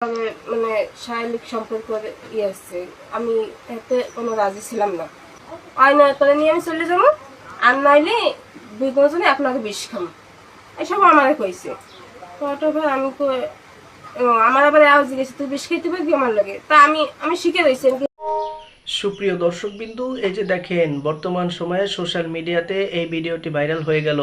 মানে শারীরিক সম্পর্ক আসছে, আমি এতে কোনো রাজি ছিলাম না। আয়না করে নিয়ে আমি চলে যাবো, আর নাইলে দুই জনে এক লগে বিষ খাম, এসব আমারে কইছে। আমি আমার আবার আওয়াজ জিজ্ঞেস তুই বিষ খাইতে পারবি আমার লগে, তা আমি আমি শিখে রয়েছি। সুপ্রিয় দর্শকবিন্দু, এই যে দেখেন বর্তমান সময়ে সোশ্যাল মিডিয়াতে এই ভিডিওটি ভাইরাল হয়ে গেল।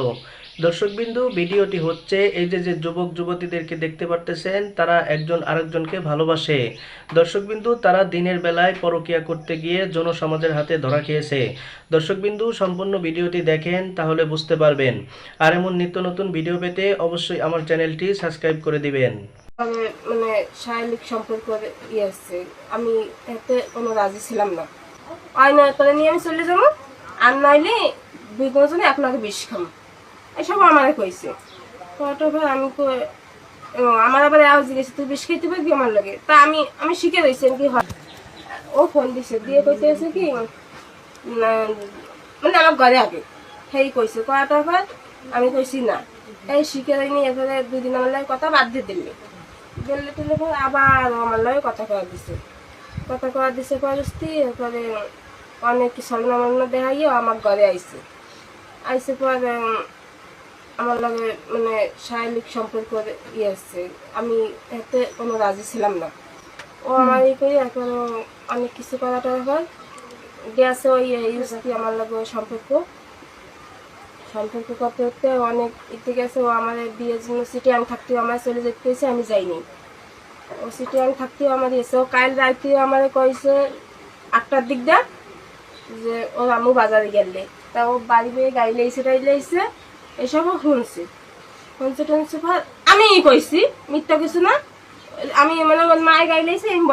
দর্শকবিন্দু, ভিডিওটি হচ্ছে এই যে যুবক যুবতীদেরকে দেখতে পারতেছেন, তারা একজন আরেকজনকে ভালোবাসে। দর্শকবিন্দু, তারা দিনের বেলায় পরকীয়া করতে গিয়ে জনসমাজের হাতে ধরা খেয়েছে। দর্শকবিন্দু, সম্পূর্ণ ভিডিওটি দেখেন, তাহলে বুঝতে পারবেন। আর এমন নিত্য নতুন ভিডিও পেতে অবশ্যই আমার চ্যানেলটি সাবস্ক্রাইব করে দিবেন। মানে শারীরিক সম্পর্ক আসছে, আমি এতে কোনো রাজি ছিলাম না। আয়না করে নিয়ে আমি চলে যাবো, আর নাইলে দুই জনে এক লগে বিষ খাম, এসব আমারে কইছে। আমি আমার আবার আওয়াজ জিজ্ঞেস তুই বিষ খাইতে পারবি আমার লগে, তা আমি আমি শিখে রয়েছি কি হয়। ও ফোন দিছে, দিয়ে কইতে আছে কি মানে আমার ঘরে আগে সেই কইছে কয়াটা পর আমি কইছি না, এই শিখে যাইনি। এরপরে 2 দিন আমার লাগে কথা বাদ দিয়ে দিলি, দিলে টিলে পর আবার আমার লাগে কথা কয়া দিছে পরিস্থিতি। এরপরে অনেক ছলনামলন দেখাইও আমার ঘরে আইসে পর আমার লগে মানে শারীরিক সম্পর্ক আসছে, আমি এতে কোনো রাজি ছিলাম না। ও আমার করি এখন অনেক কিছু করাটা হয় গেছে, ওই আমার লগে সম্পর্ক করতে করতে অনেক ইতে গেছে। ও আমার বিয়ের জন্য সিটিয়ান থাকতেও আমার চলে যেতে হয়েছে, আমি যাইনি। ও সিটিয়ান থাকতেও আমার এসে ও কাল রাতে আমার কইছে 8টার দিক দিয়ে যে ওর আম্মু বাজারে গেলে, তা ও বাড়ি বেয়ে গাড়ি টাইলেছে এসবও শুনছে পর আমি কইছি মিথ্যা কিছু না। আমি মানে ওর মায়ের গাড়ি লাইছে, আমি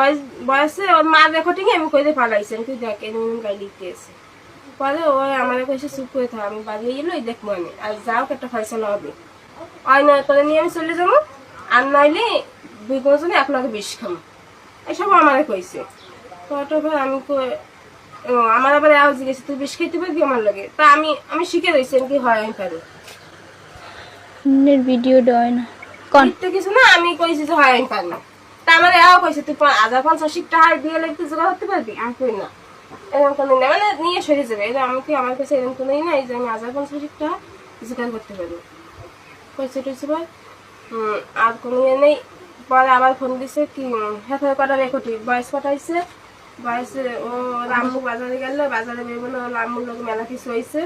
বয়সে ওর মা দেখো ঠিক আমি কইতে পালাইছি, তুই দেখ গাড়ি লিখতে এসে পরে ওই আমার কইছে চুপ করে থাক, আমি বাড়ি গেলো দেখ মানে আর যাও একটা ফয়সালা হবে। আয়না করে নিয়ে আমি চলে যাবো, আর নাইলে দুই জনে এক লগে বিষ খাম, এসব আমারে কইছে। আমি আমার আবার আওয়াজ জিজ্ঞেস তুই বিষ খাইতে পারবি আমার লগে, তা আমি আমি শিখে রয়েছি কি হয় আমি পারি ভিডিও দেয় না কিছু না। আমি কইছি যে হয় আমি পারি না, তা আমার এও কইছে তুই 5050 টাকা দিয়ে তুই জোগাড় করতে পারবি, আমি কই না এরকম কোনো না, মানে নিয়ে সরে যাবে। আমি কি আমার কাছে এরকম কোনোই নাই যে আমি 5050 টাকা জোগাড় করতে পারবো কইছে টইছে ভাই। আর কোনো ইয়ে নেই। পরে আবার ফোন দিছে কি হ্যাঁ কটা রেখটি বয়স পাঠাইছে, বয়সে ও রামু বাজারে গেল, বাজারে বেরোলো রামুর লোক মেলা কিছু হয়েছে,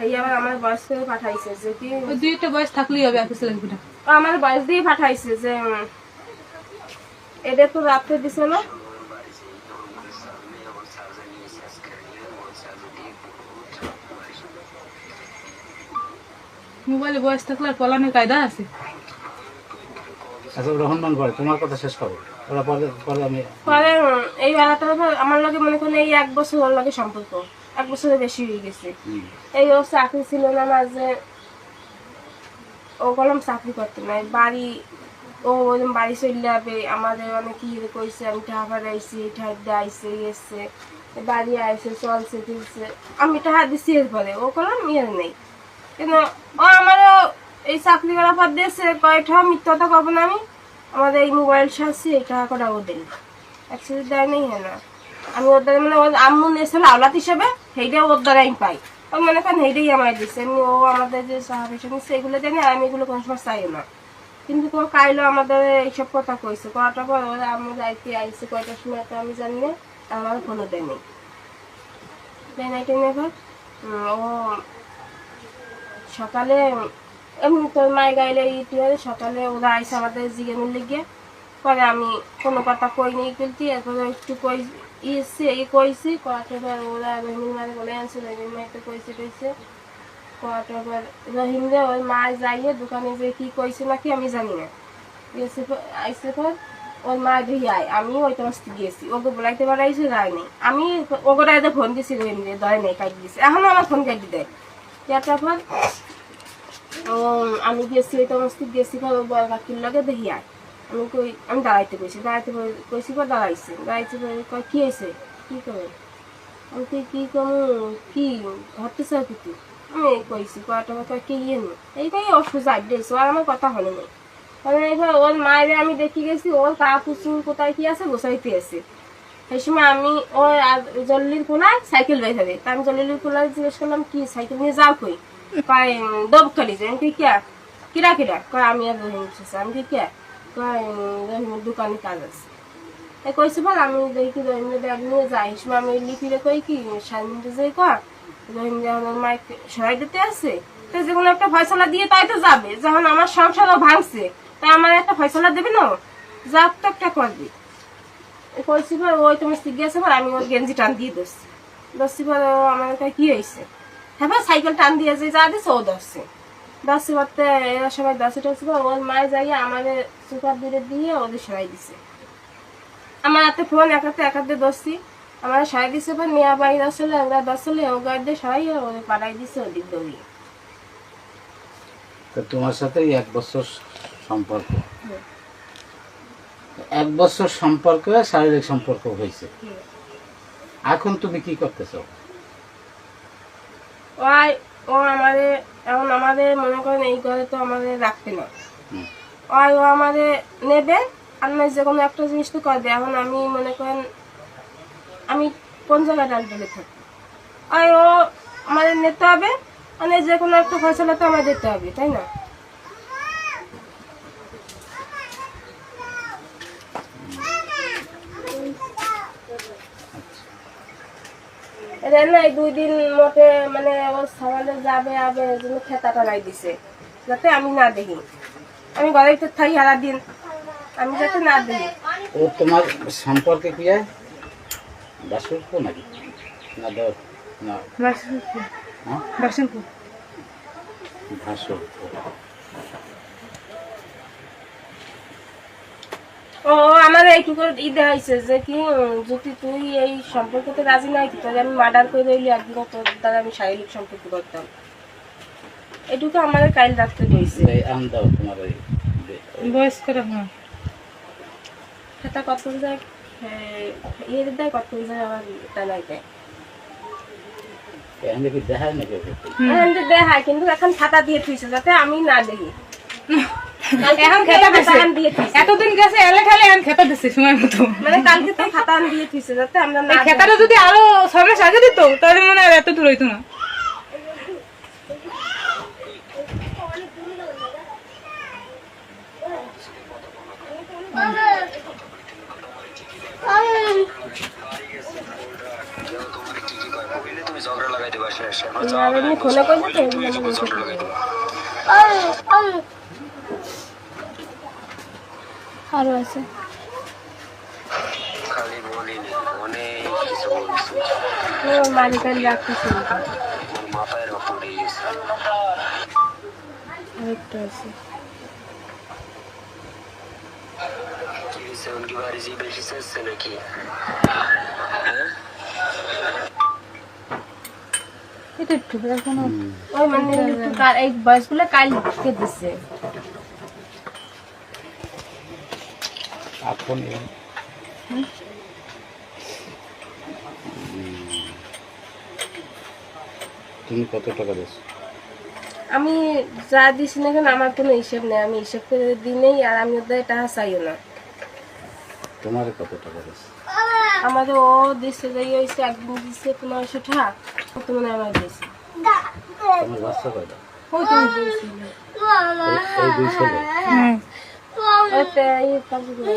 এই আবার আমার বয়স করে পাঠাইছে যে কি দুইটা বয়স থাকলেই হবে অফিসে লাগবে না। আমার বয়স দিয়ে পাঠাইছে যে এটা তো রাত্রে দিছিল। মোবাইলে বয়স থাকলে আর পলানের কায়দা আছে। আচ্ছা রহমান ভাই তোমার কথা শেষ করো, ওরা পরে আমি পরে এই বেলাটা আমার লগে মনে করেন এই 1 বছর ওর লগে সম্পর্ক 1 বছরের বেশি হয়ে গেছে। এই ও চাকরি ছিল না মাঝে, ও কলম চাকরি করতে নাই বাড়ি, ও ওরকম বাড়ি চলে যাবে আমাদের অনেক ইয়ে কইছে, আমি টাকা আইসি ঠাড্ডা আইসে গেছে বাড়ি আইসে চলছে ফিরছে, আমি টাকা দিচ্ছি। এরপরে ও কলম ইয়ে নেই, কিন্তু ও আমারও এই চাকরি করার পর দিয়েছে কয়টা মিথ্যতা করবো না। আমি আমাদের এই মোবাইল সারছি এই টাকা কটা ও দেয় অ্যাকচুয়ালি দেয় নেই, হ্যাঁ না আমি ওদের মানে ওর আম্মু নিয়েছিল আওলাদ হিসেবে, সেইটা ওর দ্বারা আমি পাই। আমি মনে করেন সেইটাই আমার দিচ্ছে, আমি ও আমাদের যে সাহায্য নিচ্ছে এগুলো জানি, আর আমি এগুলো কোনো সময় চাই না। কিন্তু কেউ কাইলো আমাদের এইসব কথা কইছে, কটা পর ওরা আম্মু যাইতে আইসে কয়টার সময় তো আমি জানি না, আমার ফোনও দেয়নি দেয় নাই টেনে। এবার ও সকালে এমনি তোর মায়ের গাইলে ইতিহাসে সকালে ওরা আইসে আমাদের জিজ্ঞানের লিগে, পরে আমি কোনো কথা কই নেই কিন্তু এরপরে একটু কই কইছি কটাবার ওরা রহিম মারে বলে আনছে, রহিম মাইতে কইছে কটাবার রহিম রে ওর মা যাইয়ে দোকানে যে কি কইছে নাকি আমি জানি না। আইসে পর ওর মা দিয়ে আয়, আমি ওইটা মস্তি গিয়েছি, ওকে বলাইতে পারাইছি যায়নি। আমি ওকে ফোন দিয়েছি রহিম রে ধরে নেই কাটি দিয়েছি, এখনো আমার ফোন কাটি দেয়। তারপর আমি গেছি ওইটা মস্তি গেছি বড় কাকির লগে দেখি আয়, আমি দাঁড়াইতে কইছি পর দাঁড়াইছে কি হয়েছে কি করে, আমি কি কমু কি ধরতে চাও কি আমি কইছি কয়টা কথা কে ইয়ে নি এই কই অসুস্থ আর আমার কথা হলো না। মানে এবার ওর মায়ের আমি দেখি গেছি ওর কাকুচুর কোথায় কি আছে গোসাইতে আছে। সেই সময় আমি ওর জল্লির কোনায় সাইকেল বেঁধাবে, তা আমি জল্লির কোনায় জিজ্ঞেস করলাম কি সাইকেল নিয়ে যাও কই, কয় দবখালি যে। আমি কি কিরা কিরা কয় আমি আর রহিম এসেছি। আমি কি কয় রহিমের দোকানে কাজ আছে। কইছি বল আমি দেখি রহিমের ব্যাগ নিয়ে যাই। এই সময় আমি লিপিরে কই কি সাইনতে যাই কয় রহিম যখন মাইক সরাই দিতে আসছে, তো যে কোনো একটা ফয়সলা দিয়ে তাই তো যাবে, যখন আমার সংসারও ভাঙছে তাই আমার একটা ফয়সলা দেবে না, যাক তো একটা করবে। কইছি পর ওই তুমি জিজ্ঞাসা পর আমি ওর গেঞ্জি টান দিয়ে দোষছি পর আমার কাছে কি হয়েছে, হ্যাঁ সাইকেল টান দিয়ে যে যা দিচ্ছে ও দশছি পরতে এরা সবাই দশে টসছি পর ওর মায় যাইয়া আমাদের সুপার দিয়ে ওদের সরাই দিছে। আমার হাতে ফোন এক হাতে দোষছি আমার সরাই দিচ্ছে পর মেয়া বাড়ি দশলে ওরা দশলে ও গাড়ি দিয়ে সরাই ওদের পাড়াই দিচ্ছে ওদিক দৌড়িয়ে। তো তোমার সাথে 1 বছর সম্পর্ক, 1 বছর সম্পর্কে শারীরিক সম্পর্ক হয়েছে। এখন তুমি কি করতেছো? ওই ও আমাদের এখন আমাদের মনে করেন এই ঘরে তো আমাদের রাখতে না, ওই ও আমাদের নেবে আর না যে কোনো একটা জিনিস তো করবে। এখন আমি মনে করেন আমি কোন জায়গায় ডালডালে থাকি, ওই ও আমাদের নিতে হবে, মানে যে কোনো একটা ফসলা তো আমাদের দিতে হবে, তাই না? এটা না এই 2 দিন মোটে মানে ওর সকালে যাবে আবে জন্য খেতাটা লাই দিছে যাতে আমি না দেখি, আমি ঘরে তো থাকি সারা দিন, আমি যাতে না দেখি। ও তোমার সম্পর্কে কি হয়? বাসুর্য নাকি না না হ্যাঁ ভাসুর। ও আমার এইটুকু দেওয়া হয়েছে যে কি যদি তুই এই সম্পর্কতে রাজি নাই কি তাহলে আমি মার্ডার করে রইলি একদিন তোর দ্বারা আমি শারীরিক সম্পর্ক করতাম, এটুকু আমার কাইল রাখতে হয়েছে। আন দাও তোমার ওই বয়স করে হ্যাঁ সেটা কত যায় ইয়ে দেয়, কত যায় আবার টানাই দেয়। এখানে কি দেখায় নাকি? দেখায় কিন্তু এখন খাতা দিয়ে থুইছে যাতে আমি না দেখি। এখন খেতা দিছে, দিয়ে থুইছে এতদিন গেছে এলে খেলে এখন খেতা দিছে সময় মতো। মানে কালকে তো খাতা দিয়ে থুইছে যাতে আমরা না এই খেতাটা যদি আরো 6 মাস আগে দিত তাহলে মনে হয় এত দূর হইতো না। এমনি ফোনে করলে তো এগুলো আমি বলতে পারবো। আরো আছে খালি বলিনি, অনেক কিছু বলছি। মালিকান রাখতেছি আমার মাথায় রক্ত উঠে গেছে। আরেকটা আছে কি হয়েছে? উনকি বাড়ি যে বেশি চাচ্ছে নাকি? হ্যাঁ এটা একটু এখন ওই মানে এই বয়সগুলো কালকে দিচ্ছে। এখন তুমি কত টাকা দিচ্ছ? আমি যা দিছি না কেন আমার কোনো হিসেব নেই, আমি হিসেব করে দিই আর আমি ওদের টাকা চাইও না। তোমার কত টাকা দিচ্ছ? আমাদের ও দিচ্ছে যে হয়েছে একদিন দিচ্ছে 1500 টাকা, তো মনে হয় আমার দিয়েছে। তোমার বাচ্চা কয়টা? ওই তুমি দিয়েছি এই 2 ছেলে। ওই কাজগুলো